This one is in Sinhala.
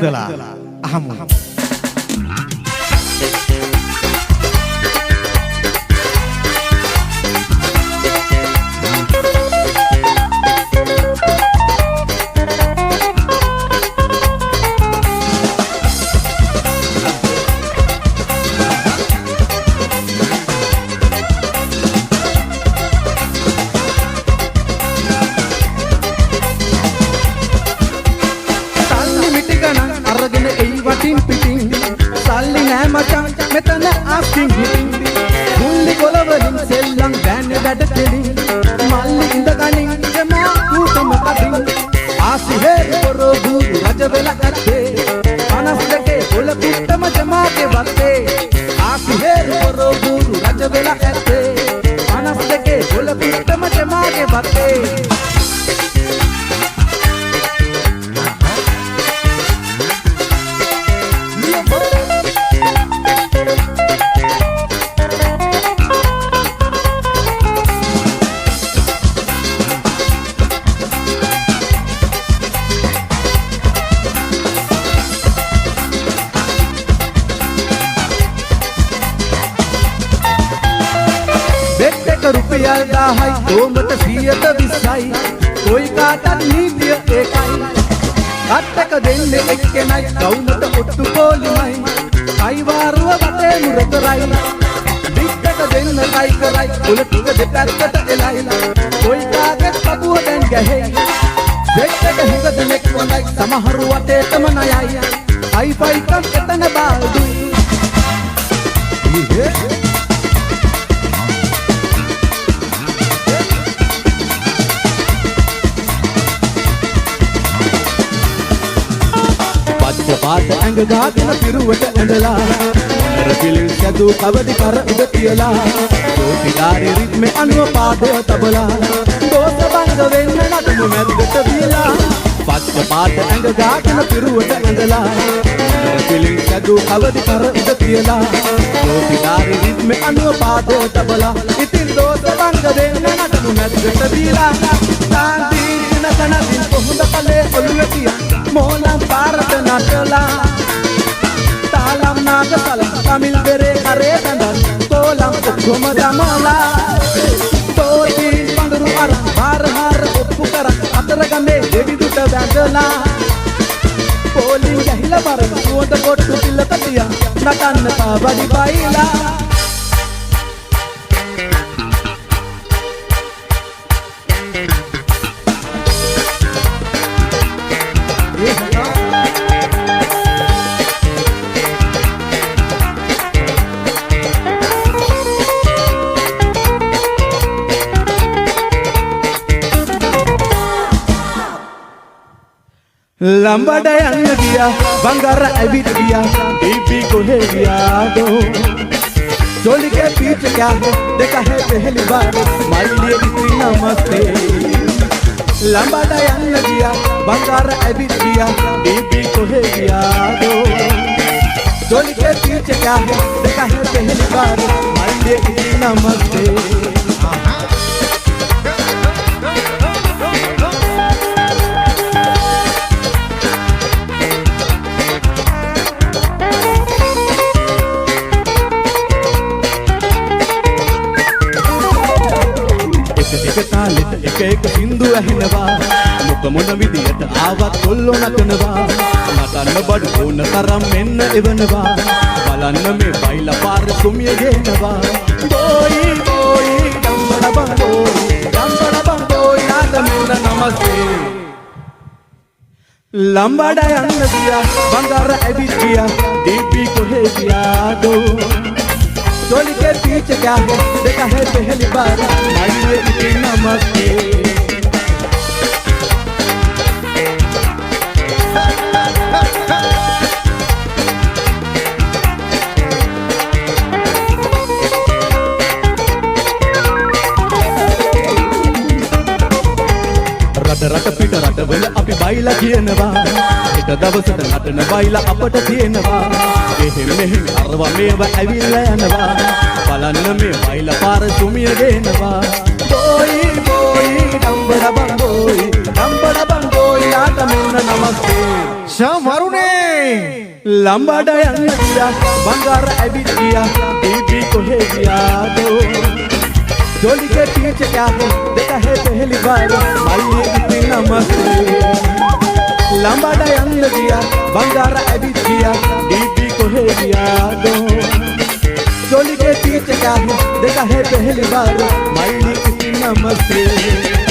අහමු. මෙතන asking මුල්ලි කොළවලින් සෙල්ලම් බෑන්න වැඩ කෙලින් මල්ලි ඉඳ ගනින් ජමා කූටම කටින් ආසිහේ පොරොබු රජ වෙලා ඇත්තේ 52 පොළ පිටම ජමාගේ වත්තේ ආසිහේ පොරොබු රජ වෙලා ඇත්තේ 52 පොළ පිටම ජමාගේ වත්තේ रुपया दाहाई दो मत सियत विसाई कोई काटा नीतिय एकई काटक देन्ने एक्के नई गौमत ඔට්ටු පොලිමයි කයිවාරුව වටේ නුරතරයි දික්කට දෙන්න කයි කරයි කුල ටික දෙපැත්තට එලයිලා කොයි කාගෙත් පපුව දැන් ගැහෙයි දෙක්ක හිඟ දෙනෙක් වඳයි සමහරු වටේටම නයයි අයිපයි කම් එතන බාල්දුයි පාට ඇඟ ගාගෙන පිරුවට ඇඳලා අර පිළින් සතු කවදි කර උඩ තියලා දෝතිගාරේ රිද්මේ අනුව පාදය තබලා දෝත බංග වෙන්න නටමු මැද්දට වියලා පස්ස පාට ඇඟ ගාගෙන පිරුවට ඇඳලා අර පිළින් සතු කවදි කර උඩ තියලා දෝතිගාරේ රිද්මේ අනුව පාදය තබලා ඉතින් දෝත බංග වෙන්න නටමු මැද්දට වියලා තාන්ති නතනදින් කොහොඳ කලේ ඔළුවේ තියන් मोलम पारत नटला तालम नागतल तमिल बेरे करे तंदन तोलम उखुम दमला तोती पंदरु अर हार हार उपुकर अतर गमे देवी दुट बैंगला पोली गहिला बर कोट कोट पिल्ल तटिया नटन पावडी बाईला लंबड़ अंग गया बंगार अबिट गया बीबी को है गया दो चोली के पीछे क्या है देखा है पहली बार मारी लिए इतनी नमस्ते लंबड़ अंग गया बंगार अबिट गया बीबी को है गया दो चोली के पीछे क्या है देखा है पहली बार मारी लिए इतनी नमस्ते एक सिंधु अहिनवा मुख मुन विदियट आවත් කොල්ලෝ නටනවා නටන්න බඩ ඕන තරම් මෙන්න එවනවා බලන්න මේ බයිලා පාර සුමිය ගේනවා බෝයි බෝයි දම්බඩ බංගෝයි ආද මෙන්න නමස්තේ लंबड़ा अंग दिया बंगार अबिट गया दीपी को है गया दो चोली के पीछे क्या है देखा है पहली बार मारिए इतनी नमस्ते रट रट पिट रट वेल අපි බයිලා කියනවා හිට දවසට නටන බයිලා අපට තියෙනවා එහෙම මෙහෙම අරව මේව ඇවිල්ලා යනවා බලන්න මේ බයිලා පාර සුමිය ගේනවා බෝයි බෝයි දම්බඩ බංගෝයි ආත මෙන්න නමස්තේ ශාම් වරුණේ लंबाड़ा यंग गया बंगार ऐबित गया बीबी को है गया दो जोड़ी के पीछे क्या है देखा है पहली बार मालिनी इतनी नमस्ते लंबाड़ा यंग गया बंगार ऐबित गया बीबी को है गया दो जोड़ी के पीछे क्या है देखा है पहली बार मालिनी इतनी नमस्ते